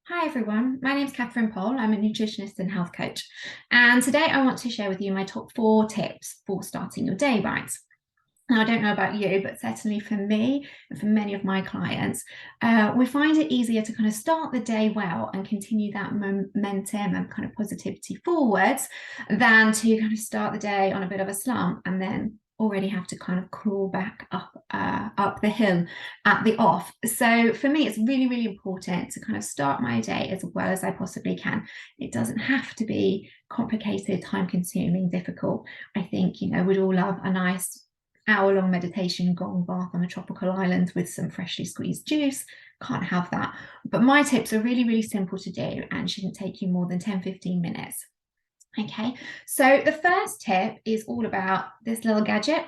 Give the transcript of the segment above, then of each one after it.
Hi everyone, my name is Catherine Poll. I'm a nutritionist and health coach. And today I want to share with you my top 4 tips for starting your day right. Now, I don't know about you, but certainly for me and for many of my clients, we find it easier to kind of start the day well and continue that momentum and kind of positivity forwards than to kind of start the day on a bit of a slump and then already have to kind of crawl back up the hill at the off. So for me, it's really, really important to kind of start my day as well as I possibly can. It doesn't have to be complicated, time consuming, difficult. I think, we'd all love a nice hour-long meditation gong bath on a tropical island with some freshly squeezed juice. Can't have that. But my tips are really, really simple to do and shouldn't take you more than 10-15 minutes. Okay, so the first tip is all about this little gadget,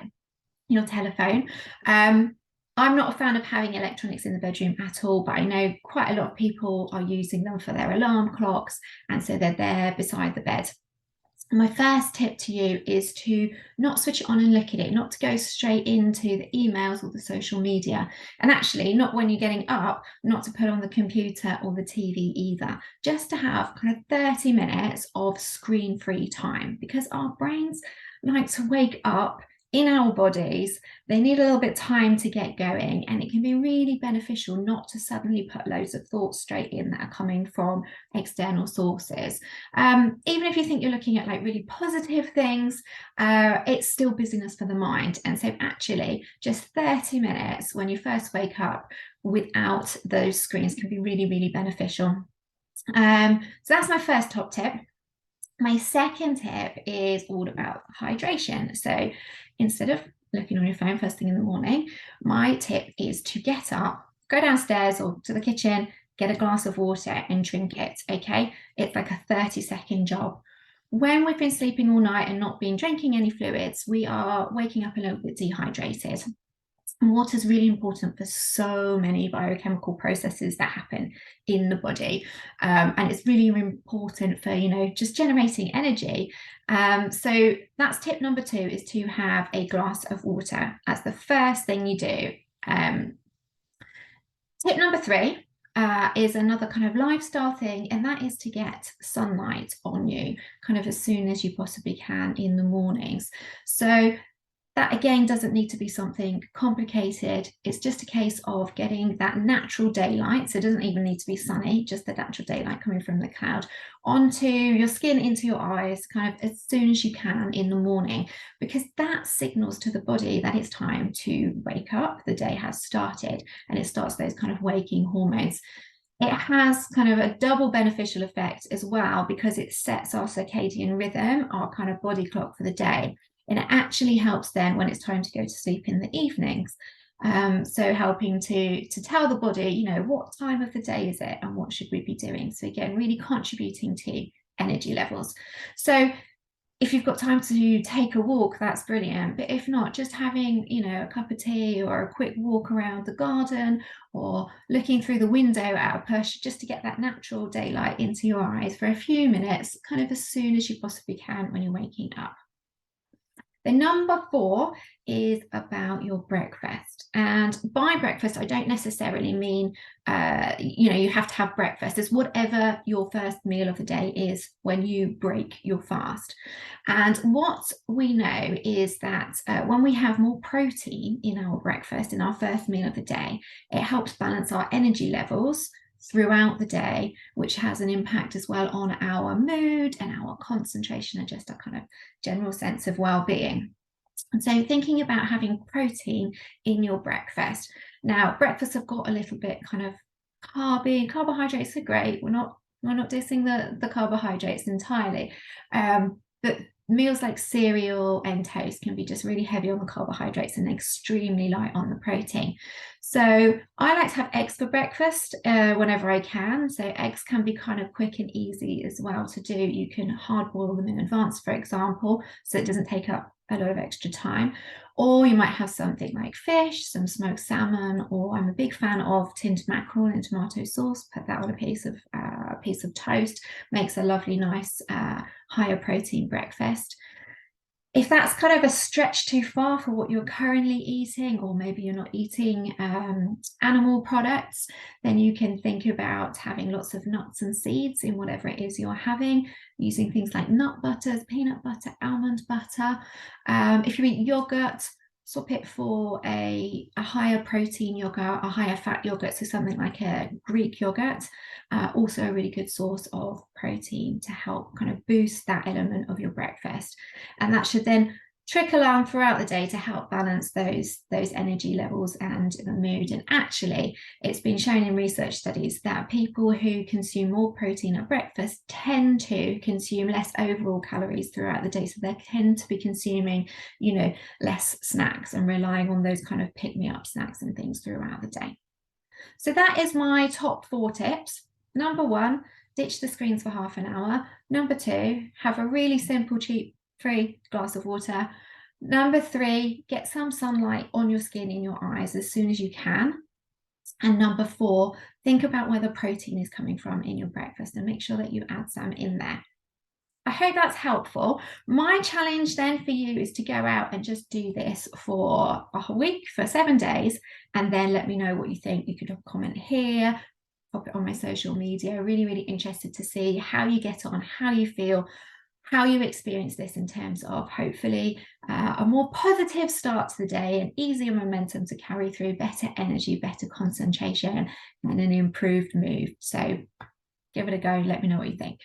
your telephone. I'm not a fan of having electronics in the bedroom at all, but I know quite a lot of people are using them for their alarm clocks, and so they're there beside the bed. My first tip to you is to not switch it on and look at it, not to go straight into the emails or the social media. And actually, not when you're getting up, not to put on the computer or the TV either, just to have kind of 30 minutes of screen-free time, because our brains like to wake up in our bodies. They need a little bit of time to get going, and it can be really beneficial not to suddenly put loads of thoughts straight in that are coming from external sources. Even if you think you're looking at like really positive things, it's still busyness for the mind. And so actually just 30 minutes when you first wake up without those screens can be really, really beneficial. So that's my first top tip. My second tip is all about hydration. So instead of looking on your phone first thing in the morning, my tip is to get up, go downstairs or to the kitchen, get a glass of water and drink it. Okay, it's like a 30-second job. When we've been sleeping all night and not been drinking any fluids, we are waking up a little bit dehydrated. And water is really important for so many biochemical processes that happen in the body. And it's really important for, just generating energy. So that's tip number 2, is to have a glass of water as the first thing you do. Tip number 3 is another kind of lifestyle thing, and that is to get sunlight on you kind of as soon as you possibly can in the mornings. So that again doesn't need to be something complicated. It's just a case of getting that natural daylight. So it doesn't even need to be sunny, just the natural daylight coming from the cloud onto your skin, into your eyes, kind of as soon as you can in the morning, because that signals to the body that it's time to wake up. The day has started, and it starts those kind of waking hormones. It has kind of a double beneficial effect as well, because it sets our circadian rhythm, our kind of body clock for the day. And it actually helps then when it's time to go to sleep in the evenings. So helping to tell the body, what time of the day is it and what should we be doing? So again, really contributing to energy levels. So if you've got time to take a walk, that's brilliant. But if not, just having, a cup of tea or a quick walk around the garden or looking through the window at a push, just to get that natural daylight into your eyes for a few minutes, kind of as soon as you possibly can when you're waking up. The number 4 is about your breakfast. And by breakfast, I don't necessarily mean, you have to have breakfast. It's whatever your first meal of the day is when you break your fast. And what we know is that when we have more protein in our breakfast, in our first meal of the day, it helps balance our energy levels throughout the day, which has an impact as well on our mood and our concentration and just our kind of general sense of well-being. And so thinking about having protein in your breakfast. Now, breakfasts have got a little bit kind of carby. Carbohydrates are great. We're not dissing the carbohydrates entirely. But meals like cereal and toast can be just really heavy on the carbohydrates and extremely light on the protein. So I like to have eggs for breakfast whenever I can. So eggs can be kind of quick and easy as well to do. You can hard boil them in advance, for example, so it doesn't take up a lot of extra time. Or you might have something like fish, some smoked salmon, or I'm a big fan of tinned mackerel in tomato sauce. Put that on a piece of toast. Makes a lovely, nice, higher protein breakfast. If that's kind of a stretch too far for what you're currently eating, or maybe you're not eating animal products, then you can think about having lots of nuts and seeds in whatever it is you're having, using things like nut butters, peanut butter, almond butter. If you eat yogurt, swap it for a higher protein yogurt, a higher fat yogurt, so something like a Greek yogurt, also a really good source of protein to help kind of boost that element of your breakfast. And that should then trickle on throughout the day to help balance those energy levels and the mood. And actually, it's been shown in research studies that people who consume more protein at breakfast tend to consume less overall calories throughout the day. So they tend to be consuming, less snacks and relying on those kind of pick-me-up snacks and things throughout the day. So that is my top 4 tips. Number 1, ditch the screens for half an hour. Number 2, have a really simple, cheap, free glass of water. Number 3, get some sunlight on your skin, in your eyes as soon as you can. And number 4, think about where the protein is coming from in your breakfast and make sure that you add some in there. I hope that's helpful. My challenge then for you is to go out and just do this for a week, for 7 days, and then let me know what you think. You could comment here, pop it on my social media. Really, really interested to see how you get on, how you feel, how you experience this in terms of hopefully a more positive start to the day, an easier momentum to carry through, better energy, better concentration, and an improved mood. So give it a go. Let me know what you think.